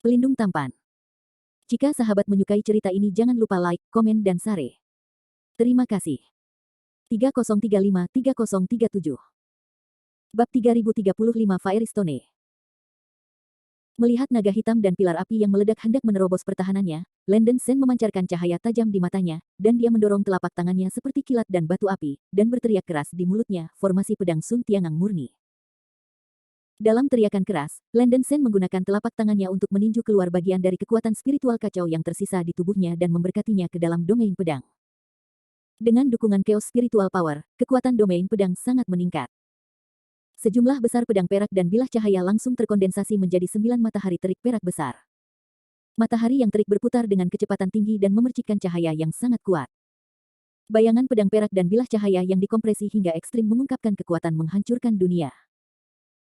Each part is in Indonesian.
Pelindung tampan. Jika sahabat menyukai cerita ini jangan lupa like, komen dan share. Terima kasih. 3035-3037 Bab 3035 Firestone. Melihat naga hitam dan pilar api yang meledak hendak menerobos pertahanannya, Landon Sen memancarkan cahaya tajam di matanya, dan dia mendorong telapak tangannya seperti kilat dan batu api, dan berteriak keras di mulutnya, formasi pedang Sun Tiangang murni. Dalam teriakan keras, Landon Sen menggunakan telapak tangannya untuk meninju keluar bagian dari kekuatan spiritual kacau yang tersisa di tubuhnya dan memberkatinya ke dalam domain pedang. Dengan dukungan Chaos Spiritual Power, kekuatan domain pedang sangat meningkat. Sejumlah besar pedang perak dan bilah cahaya langsung terkondensasi menjadi 9 matahari terik perak besar. Matahari yang terik berputar dengan kecepatan tinggi dan memercikkan cahaya yang sangat kuat. Bayangan pedang perak dan bilah cahaya yang dikompresi hingga ekstrim mengungkapkan kekuatan menghancurkan dunia.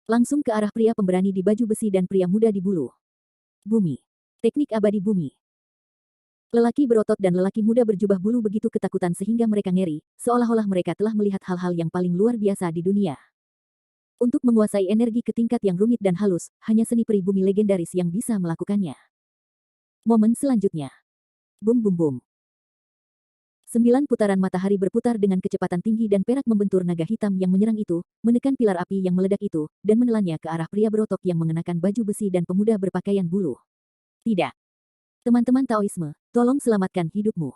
Langsung ke arah pria pemberani di baju besi dan pria muda di bulu bumi. Teknik abadi bumi. Lelaki berotot dan lelaki muda berjubah bulu begitu ketakutan sehingga mereka ngeri, seolah-olah mereka telah melihat hal-hal yang paling luar biasa di dunia. Untuk menguasai energi ke tingkat yang rumit dan halus, hanya seni peri bumi legendaris yang bisa melakukannya. Momen selanjutnya. Bum bum bum. 9 putaran matahari berputar dengan kecepatan tinggi dan perak membentur naga hitam yang menyerang itu, menekan pilar api yang meledak itu, dan menelannya ke arah pria berotot yang mengenakan baju besi dan pemuda berpakaian bulu. Tidak. Teman-teman Taoisme, tolong selamatkan hidupmu.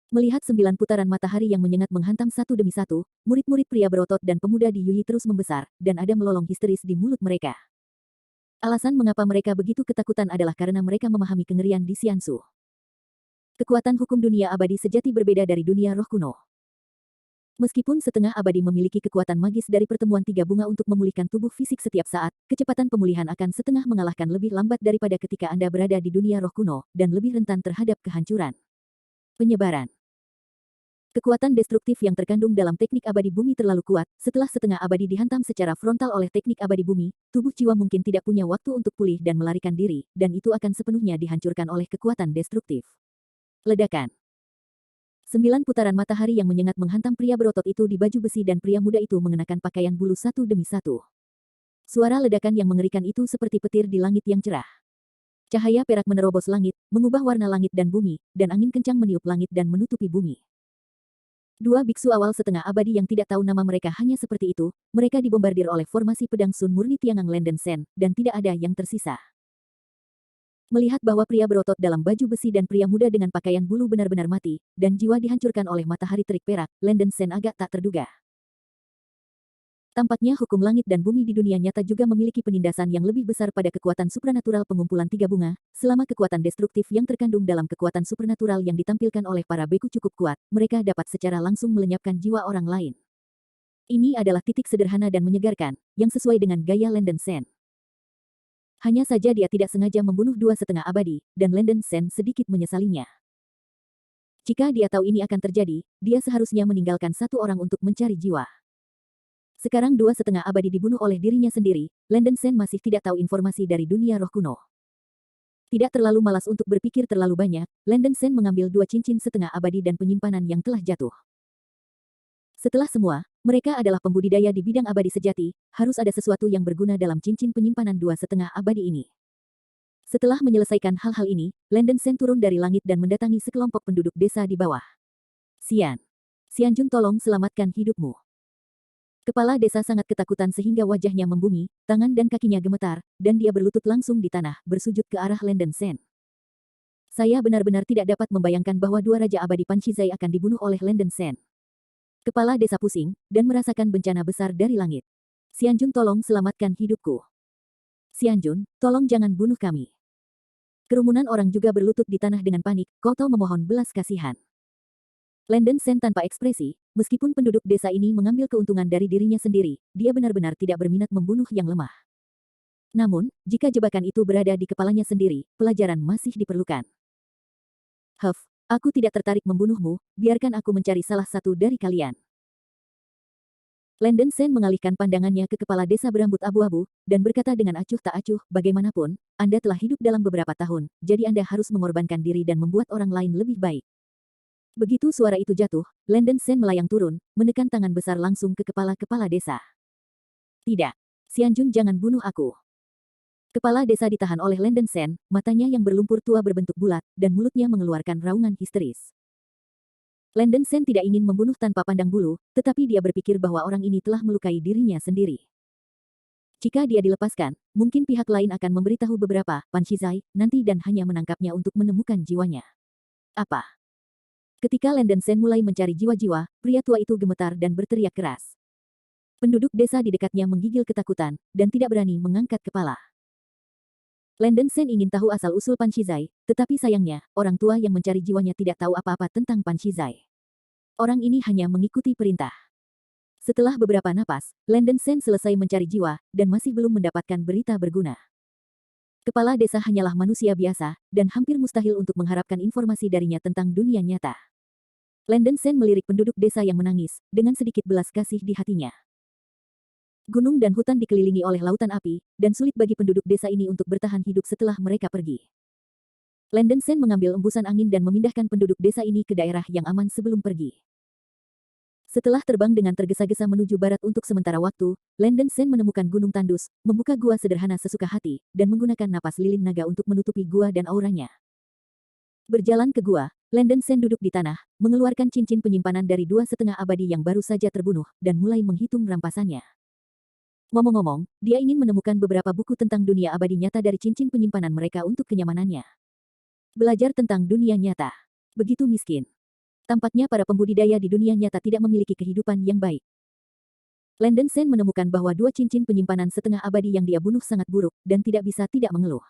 Melihat 9 putaran matahari yang menyengat menghantam satu demi satu, murid-murid pria berotot dan pemuda di Yui terus membesar, dan ada melolong histeris di mulut mereka. Alasan mengapa mereka begitu ketakutan adalah karena mereka memahami kengerian di Xiansu. Kekuatan hukum dunia abadi sejati berbeda dari dunia roh kuno. Meskipun setengah abadi memiliki kekuatan magis dari pertemuan tiga bunga untuk memulihkan tubuh fisik setiap saat, kecepatan pemulihan akan setengah mengalahkan lebih lambat daripada ketika Anda berada di dunia roh kuno, dan lebih rentan terhadap kehancuran. Penyebaran. Kekuatan destruktif yang terkandung dalam teknik abadi bumi terlalu kuat, setelah setengah abadi dihantam secara frontal oleh teknik abadi bumi, tubuh jiwa mungkin tidak punya waktu untuk pulih dan melarikan diri, dan itu akan sepenuhnya dihancurkan oleh kekuatan destruktif. Ledakan. 9 putaran matahari yang menyengat menghantam pria berotot itu di baju besi dan pria muda itu mengenakan pakaian bulu satu demi satu. Suara ledakan yang mengerikan itu seperti petir di langit yang cerah. Cahaya perak menerobos langit, mengubah warna langit dan bumi, dan angin kencang meniup langit dan menutupi bumi. Dua biksu awal setengah abadi yang tidak tahu nama mereka hanya seperti itu, mereka dibombardir oleh formasi pedang Sun murni Tiangang Landon Sen, dan tidak ada yang tersisa. Melihat bahwa pria berotot dalam baju besi dan pria muda dengan pakaian bulu benar-benar mati, dan jiwa dihancurkan oleh matahari terik perak, Landon Sen agak tak terduga. Tampaknya hukum langit dan bumi di dunia nyata juga memiliki penindasan yang lebih besar pada kekuatan supranatural pengumpulan tiga bunga, selama kekuatan destruktif yang terkandung dalam kekuatan supranatural yang ditampilkan oleh para beku cukup kuat, mereka dapat secara langsung melenyapkan jiwa orang lain. Ini adalah titik sederhana dan menyegarkan, yang sesuai dengan gaya Landon Sen. Hanya saja dia tidak sengaja membunuh dua setengah abadi, dan Landon Sen sedikit menyesalinya. Jika dia tahu ini akan terjadi, dia seharusnya meninggalkan satu orang untuk mencari jiwa. Sekarang dua setengah abadi dibunuh oleh dirinya sendiri, Landon Sen masih tidak tahu informasi dari dunia roh kuno. Tidak terlalu malas untuk berpikir terlalu banyak, Landon Sen mengambil dua cincin setengah abadi dan penyimpanan yang telah jatuh. Setelah semua, mereka adalah pembudidaya di bidang abadi sejati, harus ada sesuatu yang berguna dalam cincin penyimpanan dua setengah abadi ini. Setelah menyelesaikan hal-hal ini, Landon Sen turun dari langit dan mendatangi sekelompok penduduk desa di bawah. Xianjun tolong selamatkan hidupmu. Kepala desa sangat ketakutan sehingga wajahnya membumi, tangan dan kakinya gemetar, dan dia berlutut langsung di tanah, bersujud ke arah Landon Sen. Saya benar-benar tidak dapat membayangkan bahwa dua Raja Abadi Panchizai akan dibunuh oleh Landon Sen. Kepala desa pusing, dan merasakan bencana besar dari langit. Xianjun tolong selamatkan hidupku. Xianjun, tolong jangan bunuh kami. Kerumunan orang juga berlutut di tanah dengan panik, Koto memohon belas kasihan. Landon Sen tanpa ekspresi, meskipun penduduk desa ini mengambil keuntungan dari dirinya sendiri, dia benar-benar tidak berminat membunuh yang lemah. Namun, jika jebakan itu berada di kepalanya sendiri, pelajaran masih diperlukan. Aku tidak tertarik membunuhmu, biarkan aku mencari salah satu dari kalian. Landon Sen mengalihkan pandangannya ke kepala desa berambut abu-abu, dan berkata dengan acuh tak acuh, bagaimanapun, Anda telah hidup dalam beberapa tahun, jadi Anda harus mengorbankan diri dan membuat orang lain lebih baik. Begitu suara itu jatuh, Landon Sen melayang turun, menekan tangan besar langsung ke kepala-kepala desa. Tidak. Xianjun jangan bunuh aku. Kepala desa ditahan oleh Lenden Sen, matanya yang berlumpur tua berbentuk bulat, dan mulutnya mengeluarkan raungan histeris. Lenden Sen tidak ingin membunuh tanpa pandang bulu, tetapi dia berpikir bahwa orang ini telah melukai dirinya sendiri. Jika dia dilepaskan, mungkin pihak lain akan memberitahu beberapa, Pan Shizai, nanti dan hanya menangkapnya untuk menemukan jiwanya. Apa? Ketika Lenden Sen mulai mencari jiwa-jiwa, pria tua itu gemetar dan berteriak keras. Penduduk desa di dekatnya menggigil ketakutan, dan tidak berani mengangkat kepala. Lenden Sen ingin tahu asal-usul Pan Shizai, tetapi sayangnya, orang tua yang mencari jiwanya tidak tahu apa-apa tentang Pan Shizai. Orang ini hanya mengikuti perintah. Setelah beberapa napas, Lenden Sen selesai mencari jiwa, dan masih belum mendapatkan berita berguna. Kepala desa hanyalah manusia biasa, dan hampir mustahil untuk mengharapkan informasi darinya tentang dunia nyata. Lenden Sen melirik penduduk desa yang menangis, dengan sedikit belas kasih di hatinya. Gunung dan hutan dikelilingi oleh lautan api, dan sulit bagi penduduk desa ini untuk bertahan hidup setelah mereka pergi. Lenden Sen mengambil embusan angin dan memindahkan penduduk desa ini ke daerah yang aman sebelum pergi. Setelah terbang dengan tergesa-gesa menuju barat untuk sementara waktu, Lenden Sen menemukan gunung tandus, membuka gua sederhana sesuka hati, dan menggunakan napas lilin naga untuk menutupi gua dan auranya. Berjalan ke gua, Lenden Sen duduk di tanah, mengeluarkan cincin penyimpanan dari 2,5 abadi yang baru saja terbunuh, dan mulai menghitung rampasannya. Ngomong-ngomong, dia ingin menemukan beberapa buku tentang dunia abadi nyata dari cincin penyimpanan mereka untuk kenyamanannya. Belajar tentang dunia nyata. Begitu miskin. Tampaknya para pembudidaya di dunia nyata tidak memiliki kehidupan yang baik. Lenden Sen menemukan bahwa 2 cincin penyimpanan setengah abadi yang dia bunuh sangat buruk, dan tidak bisa tidak mengeluh.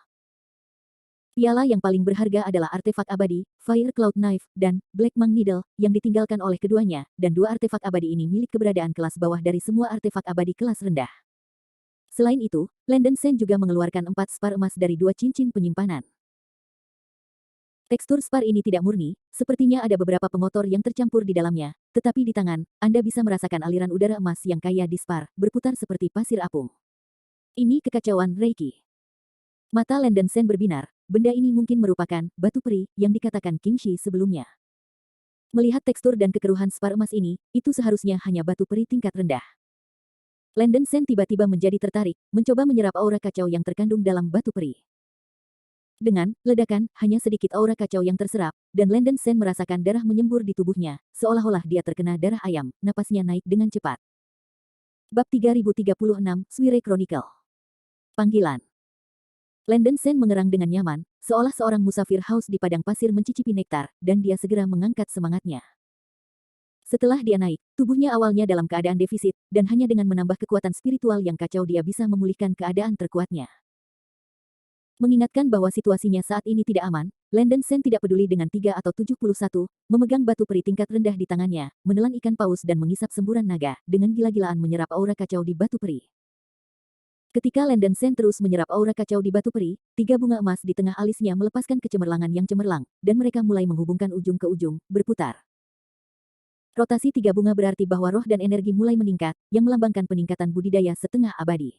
Piala yang paling berharga adalah artefak abadi, Fire Cloud Knife, dan Black Monk Needle, yang ditinggalkan oleh keduanya, dan 2 artefak abadi ini milik keberadaan kelas bawah dari semua artefak abadi kelas rendah. Selain itu, Lenden Sen juga mengeluarkan 4 spar emas dari 2 cincin penyimpanan. Tekstur spar ini tidak murni, sepertinya ada beberapa pengotor yang tercampur di dalamnya, tetapi di tangan, Anda bisa merasakan aliran udara emas yang kaya di spar, berputar seperti pasir apung. Ini kekacauan Reiki. Mata Lenden Sen berbinar, benda ini mungkin merupakan batu peri yang dikatakan King Shi sebelumnya. Melihat tekstur dan kekeruhan spar emas ini, itu seharusnya hanya batu peri tingkat rendah. Lenden Sen tiba-tiba menjadi tertarik, mencoba menyerap aura kacau yang terkandung dalam batu peri. Dengan ledakan, hanya sedikit aura kacau yang terserap, dan Lenden Sen merasakan darah menyembur di tubuhnya, seolah-olah dia terkena darah ayam, napasnya naik dengan cepat. Bab 3036, Swire Chronicle. Panggilan. Lenden Sen mengerang dengan nyaman, seolah seorang musafir haus di padang pasir mencicipi nektar, dan dia segera mengangkat semangatnya. Setelah dia naik, tubuhnya awalnya dalam keadaan defisit, dan hanya dengan menambah kekuatan spiritual yang kacau dia bisa memulihkan keadaan terkuatnya. Mengingatkan bahwa situasinya saat ini tidak aman, Lenden Sen tidak peduli dengan 3 atau 71, memegang batu peri tingkat rendah di tangannya, menelan ikan paus dan mengisap semburan naga, dengan gila-gilaan menyerap aura kacau di batu peri. Ketika Lenden Sen terus menyerap aura kacau di batu peri, 3 bunga emas di tengah alisnya melepaskan kecemerlangan yang cemerlang, dan mereka mulai menghubungkan ujung ke ujung, berputar. Rotasi 3 bunga berarti bahwa roh dan energi mulai meningkat, yang melambangkan peningkatan budidaya setengah abadi.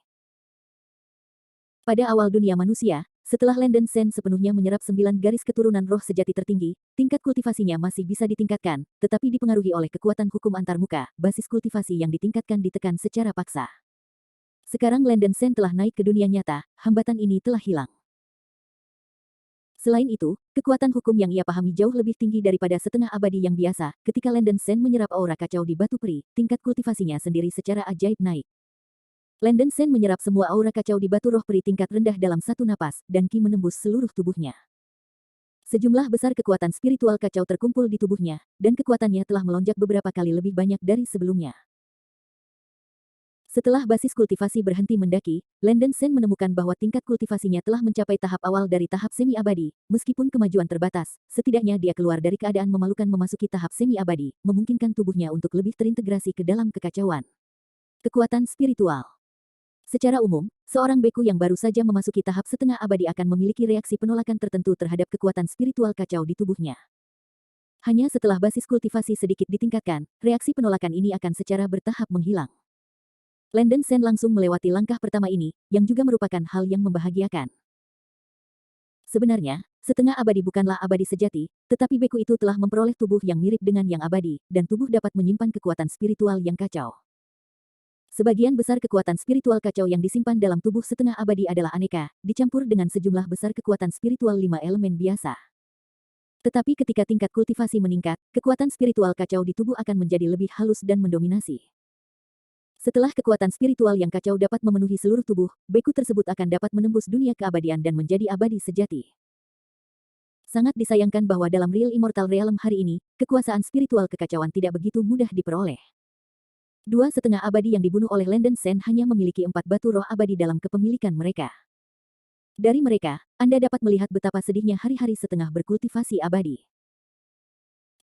Pada awal dunia manusia, setelah Lenden Sen sepenuhnya menyerap 9 garis keturunan roh sejati tertinggi, tingkat kultivasinya masih bisa ditingkatkan, tetapi dipengaruhi oleh kekuatan hukum antarmuka, basis kultivasi yang ditingkatkan ditekan secara paksa. Sekarang Lenden Sen telah naik ke dunia nyata, hambatan ini telah hilang. Selain itu, kekuatan hukum yang ia pahami jauh lebih tinggi daripada setengah abadi yang biasa. Ketika Lenden Sen menyerap aura kacau di batu peri, tingkat kultivasinya sendiri secara ajaib naik. Lenden Sen menyerap semua aura kacau di batu roh peri tingkat rendah dalam satu napas, dan ki menembus seluruh tubuhnya. Sejumlah besar kekuatan spiritual kacau terkumpul di tubuhnya, dan kekuatannya telah melonjak beberapa kali lebih banyak dari sebelumnya. Setelah basis kultivasi berhenti mendaki, Lenden Sen menemukan bahwa tingkat kultivasinya telah mencapai tahap awal dari tahap semi-abadi, meskipun kemajuan terbatas, setidaknya dia keluar dari keadaan memalukan memasuki tahap semi-abadi, memungkinkan tubuhnya untuk lebih terintegrasi ke dalam kekacauan. Kekuatan spiritual. Secara umum, seorang beku yang baru saja memasuki tahap setengah abadi akan memiliki reaksi penolakan tertentu terhadap kekuatan spiritual kacau di tubuhnya. Hanya setelah basis kultivasi sedikit ditingkatkan, reaksi penolakan ini akan secara bertahap menghilang. Lenden Sen langsung melewati langkah pertama ini, yang juga merupakan hal yang membahagiakan. Sebenarnya, setengah abadi bukanlah abadi sejati, tetapi beku itu telah memperoleh tubuh yang mirip dengan yang abadi, dan tubuh dapat menyimpan kekuatan spiritual yang kacau. Sebagian besar kekuatan spiritual kacau yang disimpan dalam tubuh setengah abadi adalah aneka, dicampur dengan sejumlah besar kekuatan spiritual 5 elemen biasa. Tetapi ketika tingkat kultivasi meningkat, kekuatan spiritual kacau di tubuh akan menjadi lebih halus dan mendominasi. Setelah kekuatan spiritual yang kacau dapat memenuhi seluruh tubuh, beku tersebut akan dapat menembus dunia keabadian dan menjadi abadi sejati. Sangat disayangkan bahwa dalam Real Immortal Realm hari ini, kekuasaan spiritual kekacauan tidak begitu mudah diperoleh. 2,5 abadi yang dibunuh oleh Landen Sen hanya memiliki 4 batu roh abadi dalam kepemilikan mereka. Dari mereka, Anda dapat melihat betapa sedihnya hari-hari setengah berkultivasi abadi.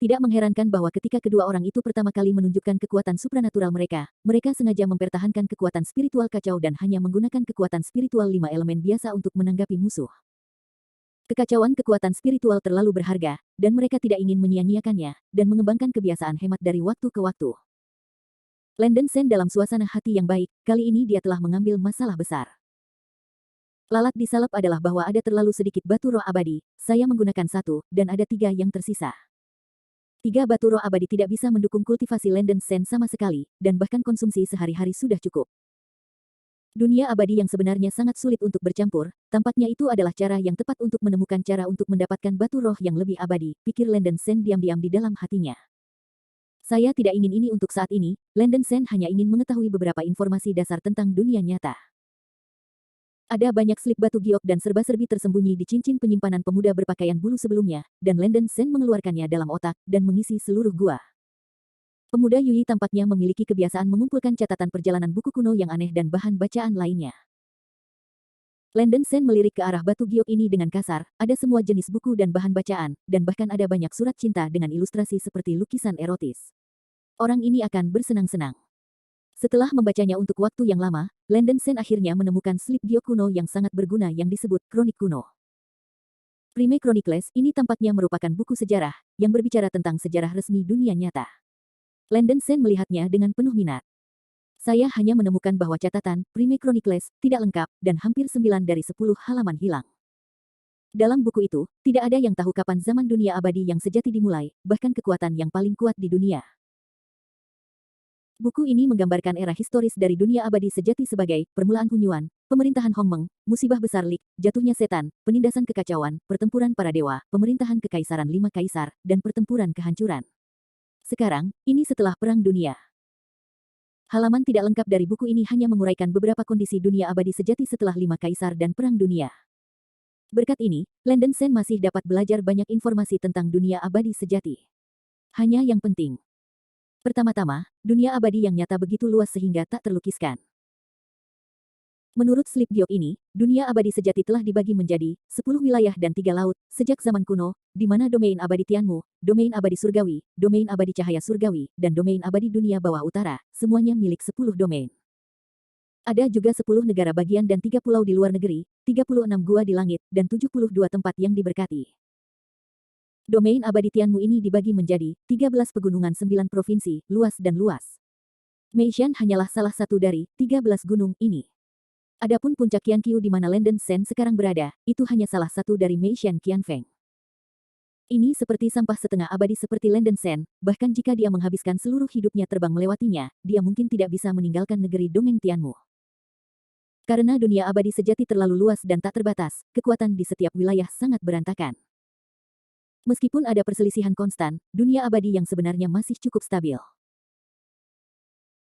Tidak mengherankan bahwa ketika kedua orang itu pertama kali menunjukkan kekuatan supranatural mereka, mereka sengaja mempertahankan kekuatan spiritual kacau dan hanya menggunakan kekuatan spiritual 5 elemen biasa untuk menanggapi musuh. Kekacauan kekuatan spiritual terlalu berharga, dan mereka tidak ingin menyia-nyiakannya, dan mengembangkan kebiasaan hemat dari waktu ke waktu. Landen Sen dalam suasana hati yang baik, kali ini dia telah mengambil masalah besar. Lalat disalep adalah bahwa ada terlalu sedikit batu roh abadi, saya menggunakan 1, dan ada 3 yang tersisa. 3 batu roh abadi tidak bisa mendukung kultivasi Landen Sen sama sekali, dan bahkan konsumsi sehari-hari sudah cukup. Dunia abadi yang sebenarnya sangat sulit untuk bercampur, tampaknya itu adalah cara yang tepat untuk menemukan cara untuk mendapatkan batu roh yang lebih abadi, pikir Landen Sen diam-diam di dalam hatinya. Saya tidak ingin ini untuk saat ini, Landen Sen hanya ingin mengetahui beberapa informasi dasar tentang dunia nyata. Ada banyak slip batu giok dan serba-serbi tersembunyi di cincin penyimpanan pemuda berpakaian bulu sebelumnya, dan Landen Sen mengeluarkannya dalam otak dan mengisi seluruh gua. Pemuda Yui tampaknya memiliki kebiasaan mengumpulkan catatan perjalanan buku kuno yang aneh dan bahan bacaan lainnya. Landen Sen melirik ke arah batu giok ini dengan kasar, ada semua jenis buku dan bahan bacaan, dan bahkan ada banyak surat cinta dengan ilustrasi seperti lukisan erotis. Orang ini akan bersenang-senang. Setelah membacanya untuk waktu yang lama, Landen Sen akhirnya menemukan slip giok kuno yang sangat berguna yang disebut Kronik Kuno. Prime Chronicles ini tampaknya merupakan buku sejarah, yang berbicara tentang sejarah resmi dunia nyata. Landen Sen melihatnya dengan penuh minat. Saya hanya menemukan bahwa catatan Prime Chronicles tidak lengkap dan hampir 9 dari 10 halaman hilang. Dalam buku itu, tidak ada yang tahu kapan zaman dunia abadi yang sejati dimulai, bahkan kekuatan yang paling kuat di dunia. Buku ini menggambarkan era historis dari dunia abadi sejati sebagai permulaan Hunyuan, pemerintahan Hongmeng, musibah besar Lik, jatuhnya setan, penindasan kekacauan, pertempuran para dewa, pemerintahan kekaisaran 5 kaisar, dan pertempuran kehancuran. Sekarang, ini setelah Perang Dunia. Halaman tidak lengkap dari buku ini hanya menguraikan beberapa kondisi dunia abadi sejati setelah 5 kaisar dan Perang Dunia. Berkat ini, Landen Sen masih dapat belajar banyak informasi tentang dunia abadi sejati. Hanya yang penting. Pertama-tama, dunia abadi yang nyata begitu luas sehingga tak terlukiskan. Menurut slip giok ini, dunia abadi sejati telah dibagi menjadi 10 wilayah dan 3 laut, sejak zaman kuno, di mana domain abadi Tianmu, domain abadi surgawi, domain abadi cahaya surgawi, dan domain abadi dunia bawah utara, semuanya milik 10 domain. Ada juga 10 negara bagian dan 3 pulau di luar negeri, 36 gua di langit, dan 72 tempat yang diberkati. Domain abadi Tianmu ini dibagi menjadi 13 pegunungan 9 provinsi, luas dan luas. Meishan hanyalah salah satu dari 13 gunung ini. Adapun puncak Qianqiu di mana Landen Sen sekarang berada, itu hanya salah satu dari Meishan Qianfeng. Ini seperti sampah setengah abadi seperti Landen Sen, bahkan jika dia menghabiskan seluruh hidupnya terbang melewatinya, dia mungkin tidak bisa meninggalkan negeri dongeng Tianmu. Karena dunia abadi sejati terlalu luas dan tak terbatas, kekuatan di setiap wilayah sangat berantakan. Meskipun ada perselisihan konstan, dunia abadi yang sebenarnya masih cukup stabil.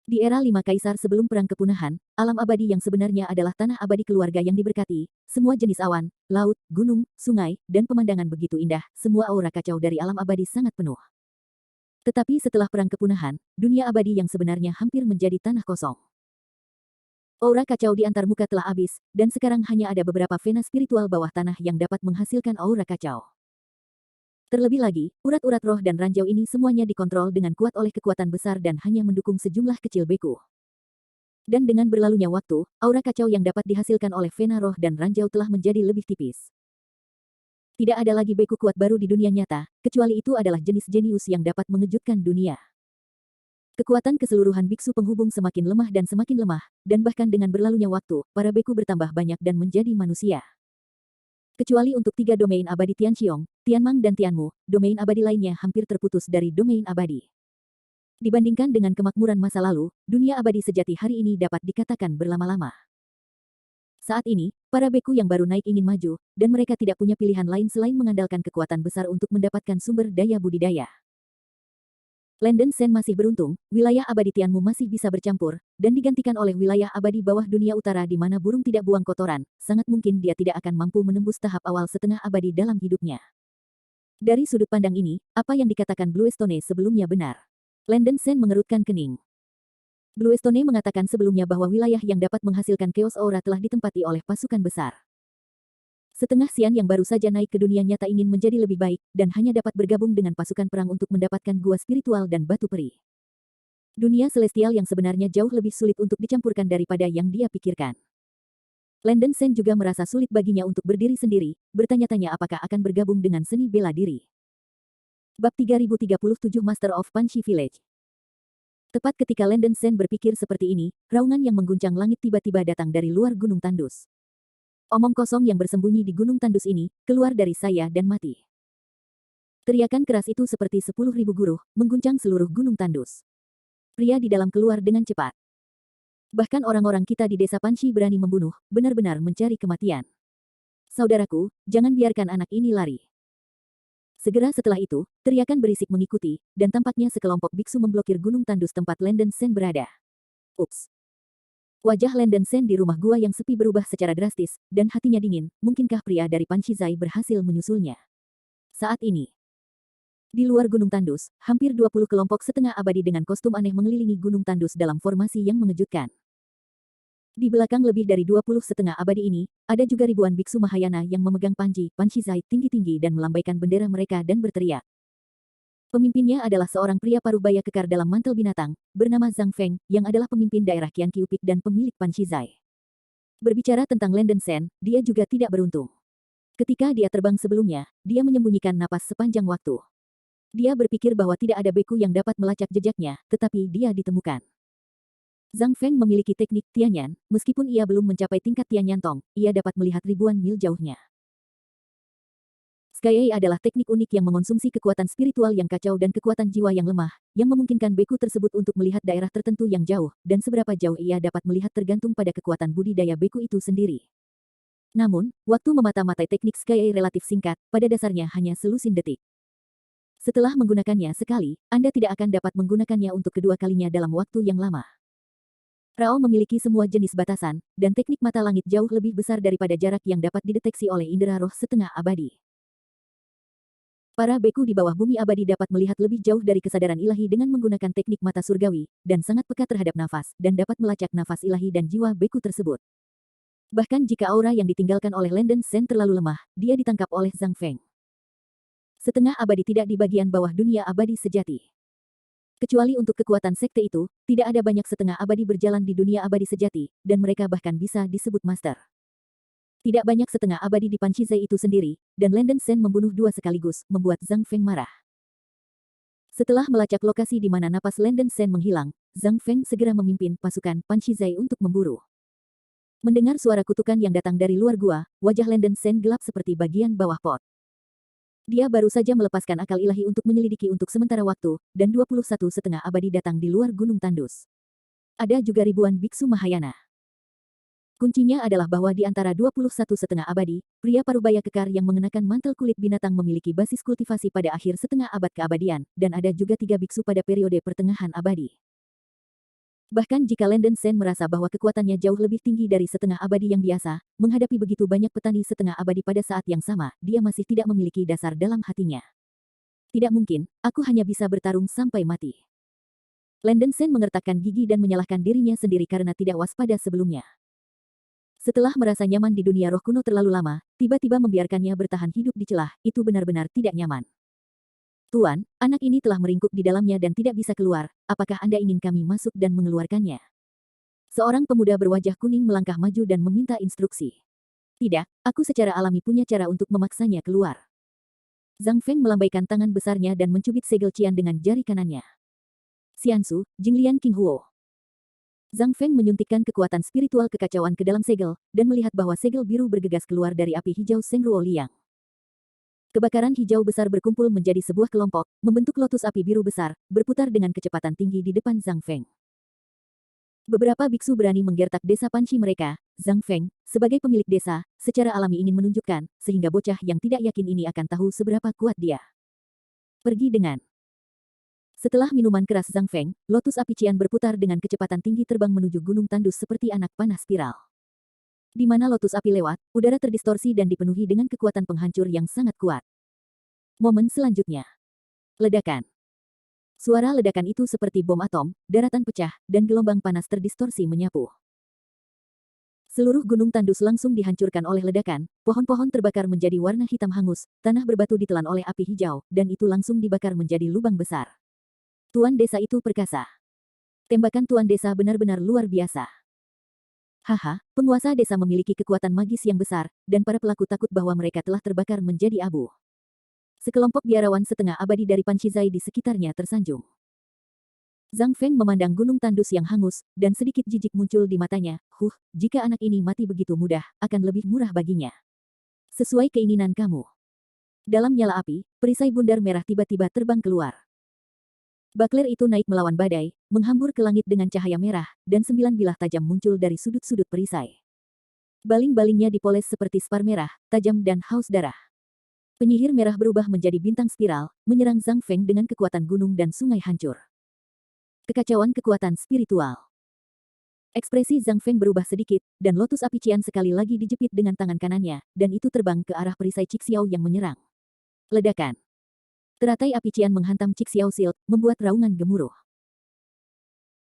Di era 5 kaisar sebelum perang kepunahan, alam abadi yang sebenarnya adalah tanah abadi keluarga yang diberkati, semua jenis awan, laut, gunung, sungai, dan pemandangan begitu indah, semua aura kacau dari alam abadi sangat penuh. Tetapi setelah perang kepunahan, dunia abadi yang sebenarnya hampir menjadi tanah kosong. Aura kacau di antarmuka telah habis, dan sekarang hanya ada beberapa vena spiritual bawah tanah yang dapat menghasilkan aura kacau. Terlebih lagi, urat-urat roh dan ranjau ini semuanya dikontrol dengan kuat oleh kekuatan besar dan hanya mendukung sejumlah kecil beku. Dan dengan berlalunya waktu, aura kacau yang dapat dihasilkan oleh vena roh dan ranjau telah menjadi lebih tipis. Tidak ada lagi beku kuat baru di dunia nyata, kecuali itu adalah jenis jenius yang dapat mengejutkan dunia. Kekuatan keseluruhan biksu penghubung semakin lemah dan semakin lemah, dan bahkan dengan berlalunya waktu, para beku bertambah banyak dan menjadi manusia. Kecuali untuk 3 domain abadi Tianxiong, Tianmang dan Tianmu, domain abadi lainnya hampir terputus dari domain abadi. Dibandingkan dengan kemakmuran masa lalu, dunia abadi sejati hari ini dapat dikatakan berlama-lama. Saat ini, para beku yang baru naik ingin maju, dan mereka tidak punya pilihan lain selain mengandalkan kekuatan besar untuk mendapatkan sumber daya budidaya. Landen Sen masih beruntung, wilayah abadi Tianmu masih bisa bercampur, dan digantikan oleh wilayah abadi bawah dunia utara di mana burung tidak buang kotoran, sangat mungkin dia tidak akan mampu menembus tahap awal setengah abadi dalam hidupnya. Dari sudut pandang ini, apa yang dikatakan Bluestone sebelumnya benar. Landen Sen mengerutkan kening. Bluestone mengatakan sebelumnya bahwa wilayah yang dapat menghasilkan Chaos Aura telah ditempati oleh pasukan besar. Setengah Xian yang baru saja naik ke dunia nyata ingin menjadi lebih baik, dan hanya dapat bergabung dengan pasukan perang untuk mendapatkan gua spiritual dan batu peri. Dunia celestial yang sebenarnya jauh lebih sulit untuk dicampurkan daripada yang dia pikirkan. Landen Sen juga merasa sulit baginya untuk berdiri sendiri, bertanya-tanya apakah akan bergabung dengan seni bela diri. Bab 3037 Master of Panshi Village. Tepat ketika Landen Sen berpikir seperti ini, raungan yang mengguncang langit tiba-tiba datang dari luar gunung tandus. Omong kosong yang bersembunyi di gunung tandus ini, keluar dari saya dan mati. Teriakan keras itu seperti 10.000 guru, mengguncang seluruh gunung tandus. Pria di dalam keluar dengan cepat. Bahkan orang-orang kita di desa Panshi berani membunuh, benar-benar mencari kematian. Saudaraku, jangan biarkan anak ini lari. Segera setelah itu, teriakan berisik mengikuti, dan tampaknya sekelompok biksu memblokir gunung tandus tempat Landen Sen berada. Ups. Wajah Landen Sen di rumah gua yang sepi berubah secara drastis, dan hatinya dingin, mungkinkah pria dari Panshizai berhasil menyusulnya? Saat ini, di luar gunung tandus, hampir 20 kelompok setengah abadi dengan kostum aneh mengelilingi gunung tandus dalam formasi yang mengejutkan. Di belakang lebih dari 20 setengah abadi ini, ada juga ribuan biksu Mahayana yang memegang panji, Panshizai tinggi-tinggi dan melambaikan bendera mereka dan berteriak. Pemimpinnya adalah seorang pria parubaya kekar dalam mantel binatang, bernama Zhang Feng, yang adalah pemimpin daerah Qianqiupik dan pemilik Panshizai. Berbicara tentang Landen Sen, dia juga tidak beruntung. Ketika dia terbang sebelumnya, dia menyembunyikan napas sepanjang waktu. Dia berpikir bahwa tidak ada beku yang dapat melacak jejaknya, tetapi dia ditemukan. Zhang Feng memiliki teknik Tianyan, meskipun ia belum mencapai tingkat Tianyan Tong, ia dapat melihat ribuan mil jauhnya. Sky adalah teknik unik yang mengonsumsi kekuatan spiritual yang kacau dan kekuatan jiwa yang lemah, yang memungkinkan beku tersebut untuk melihat daerah tertentu yang jauh, dan seberapa jauh ia dapat melihat tergantung pada kekuatan budidaya beku itu sendiri. Namun, waktu memata-matai teknik Sky relatif singkat, pada dasarnya hanya selusin detik. Setelah menggunakannya sekali, Anda tidak akan dapat menggunakannya untuk kedua kalinya dalam waktu yang lama. Rao memiliki semua jenis batasan, dan teknik mata langit jauh lebih besar daripada jarak yang dapat dideteksi oleh indera roh setengah abadi. Para beku di bawah bumi abadi dapat melihat lebih jauh dari kesadaran ilahi dengan menggunakan teknik mata surgawi, dan sangat peka terhadap nafas, dan dapat melacak nafas ilahi dan jiwa beku tersebut. Bahkan jika aura yang ditinggalkan oleh Landen Sen terlalu lemah, dia ditangkap oleh Zhang Feng. Setengah abadi tidak di bagian bawah dunia abadi sejati. Kecuali untuk kekuatan sekte itu, tidak ada banyak setengah abadi berjalan di dunia abadi sejati, dan mereka bahkan bisa disebut master. Tidak banyak setengah abadi di Panshizai itu sendiri, dan Landen Sen membunuh dua sekaligus, membuat Zhang Feng marah. Setelah melacak lokasi di mana napas Landen Sen menghilang, Zhang Feng segera memimpin pasukan Panshizai untuk memburu. Mendengar suara kutukan yang datang dari luar gua, wajah Landen Sen gelap seperti bagian bawah pot. Dia baru saja melepaskan akal ilahi untuk menyelidiki untuk sementara waktu, dan 21 setengah abadi datang di luar gunung tandus. Ada juga ribuan biksu Mahayana. Kuncinya adalah bahwa di antara 21 setengah abadi, pria parubaya kekar yang mengenakan mantel kulit binatang memiliki basis kultivasi pada akhir setengah abad keabadian, dan ada juga 3 biksu pada periode pertengahan abadi. Bahkan jika Landen Sen merasa bahwa kekuatannya jauh lebih tinggi dari setengah abadi yang biasa, menghadapi begitu banyak petani setengah abadi pada saat yang sama, dia masih tidak memiliki dasar dalam hatinya. Tidak mungkin, aku hanya bisa bertarung sampai mati. Landen Sen mengertakkan gigi dan menyalahkan dirinya sendiri karena tidak waspada sebelumnya. Setelah merasa nyaman di dunia roh kuno terlalu lama, tiba-tiba membiarkannya bertahan hidup di celah, itu benar-benar tidak nyaman. Tuan, anak ini telah meringkuk di dalamnya dan tidak bisa keluar, apakah Anda ingin kami masuk dan mengeluarkannya? Seorang pemuda berwajah kuning melangkah maju dan meminta instruksi. Tidak, aku secara alami punya cara untuk memaksanya keluar. Zhang Feng melambaikan tangan besarnya dan mencubit segel Qian dengan jari kanannya. Xiansu, Jinglian King Huo. Zhang Feng menyuntikkan kekuatan spiritual kekacauan ke dalam segel, dan melihat bahwa segel biru bergegas keluar dari api hijau Sengruo Liang. Kebakaran hijau besar berkumpul menjadi sebuah kelompok, membentuk lotus api biru besar, berputar dengan kecepatan tinggi di depan Zhang Feng. Beberapa biksu berani menggertak desa panci mereka. Zhang Feng, sebagai pemilik desa, secara alami ingin menunjukkan, sehingga bocah yang tidak yakin ini akan tahu seberapa kuat dia. Pergi dengan. Setelah minuman keras Zhang Feng, lotus api Qian berputar dengan kecepatan tinggi terbang menuju gunung tandus seperti anak panah spiral. Di mana lotus api lewat, udara terdistorsi dan dipenuhi dengan kekuatan penghancur yang sangat kuat. Momen selanjutnya. Ledakan. Suara ledakan itu seperti bom atom, daratan pecah, dan gelombang panas terdistorsi menyapu. Seluruh gunung tandus langsung dihancurkan oleh ledakan, pohon-pohon terbakar menjadi warna hitam hangus, tanah berbatu ditelan oleh api hijau, dan itu langsung dibakar menjadi lubang besar. Tuan desa itu perkasa. Tembakan tuan desa benar-benar luar biasa. Haha, penguasa desa memiliki kekuatan magis yang besar, dan para pelaku takut bahwa mereka telah terbakar menjadi abu. Sekelompok biarawan setengah abadi dari Panchizai di sekitarnya tersanjung. Zhang Feng memandang gunung tandus yang hangus, dan sedikit jijik muncul di matanya. Jika anak ini mati begitu mudah, akan lebih murah baginya. Sesuai keinginan kamu. Dalam nyala api, perisai bundar merah tiba-tiba terbang keluar. Bakler itu naik melawan badai, menghambur ke langit dengan cahaya merah, dan 9 bilah tajam muncul dari sudut-sudut perisai. Baling-balingnya dipoles seperti spar merah, tajam dan haus darah. Penyihir merah berubah menjadi bintang spiral, menyerang Zhang Feng dengan kekuatan gunung dan sungai hancur. Kekacauan kekuatan spiritual. Ekspresi Zhang Feng berubah sedikit, dan lotus api Qian sekali lagi dijepit dengan tangan kanannya, dan itu terbang ke arah perisai Cixiao yang menyerang. Ledakan. Teratai api Qian menghantam Cixiao Shield, membuat raungan gemuruh.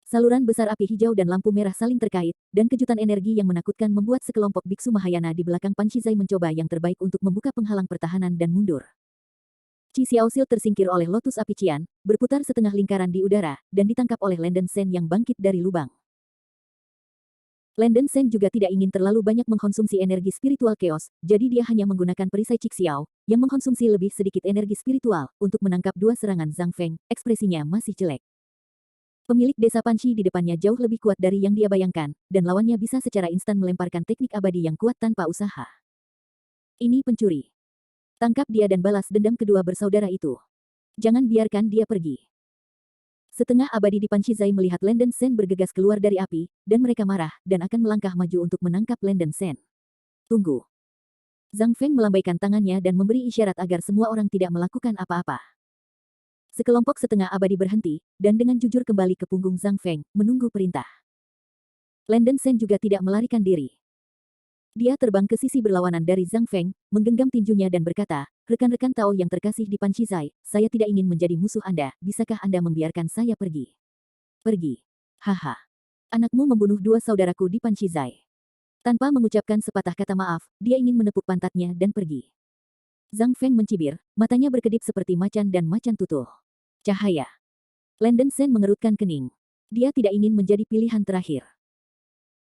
Saluran besar api hijau dan lampu merah saling terkait, dan kejutan energi yang menakutkan membuat sekelompok biksu Mahayana di belakang Panchizai mencoba yang terbaik untuk membuka penghalang pertahanan dan mundur. Qi Xiaoxil tersingkir oleh lotus api Qian, berputar setengah lingkaran di udara, dan ditangkap oleh Landen Shen yang bangkit dari lubang. Landen Shen juga tidak ingin terlalu banyak mengkonsumsi energi spiritual chaos, jadi dia hanya menggunakan perisai Cixiao, yang mengkonsumsi lebih sedikit energi spiritual, untuk menangkap dua serangan Zhang Feng. Ekspresinya masih jelek. Pemilik desa Panci di depannya jauh lebih kuat dari yang dia bayangkan, dan lawannya bisa secara instan melemparkan teknik abadi yang kuat tanpa usaha. Ini pencuri. Tangkap dia dan balas dendam kedua bersaudara itu. Jangan biarkan dia pergi. Setengah abadi di Panchizai melihat Landen Shen bergegas keluar dari api, dan mereka marah, dan akan melangkah maju untuk menangkap Landen Shen. Tunggu. Zhang Feng melambaikan tangannya dan memberi isyarat agar semua orang tidak melakukan apa-apa. Sekelompok setengah abadi berhenti, dan dengan jujur kembali ke punggung Zhang Feng, menunggu perintah. Landen Shen juga tidak melarikan diri. Dia terbang ke sisi berlawanan dari Zhang Feng, menggenggam tinjunya dan berkata, rekan-rekan Tao yang terkasih di Panchizai, saya tidak ingin menjadi musuh Anda, bisakah Anda membiarkan saya pergi? Pergi. Haha. Anakmu membunuh dua saudaraku di Panchizai. Tanpa mengucapkan sepatah kata maaf, dia ingin menepuk pantatnya dan pergi. Zhang Feng mencibir, matanya berkedip seperti macan dan macan tutul. Cahaya. Landen Shen mengerutkan kening. Dia tidak ingin menjadi pilihan terakhir.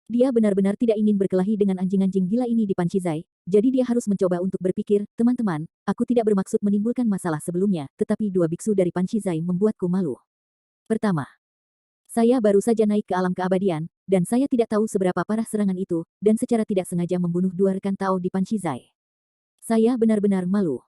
Dia benar-benar tidak ingin berkelahi dengan anjing-anjing gila ini di Panchizai, jadi dia harus mencoba untuk berpikir, teman-teman, aku tidak bermaksud menimbulkan masalah sebelumnya, tetapi dua biksu dari Panchizai membuatku malu. Pertama, saya baru saja naik ke alam keabadian, dan saya tidak tahu seberapa parah serangan itu, dan secara tidak sengaja membunuh dua rekan Tao di Panchizai. Saya benar-benar malu.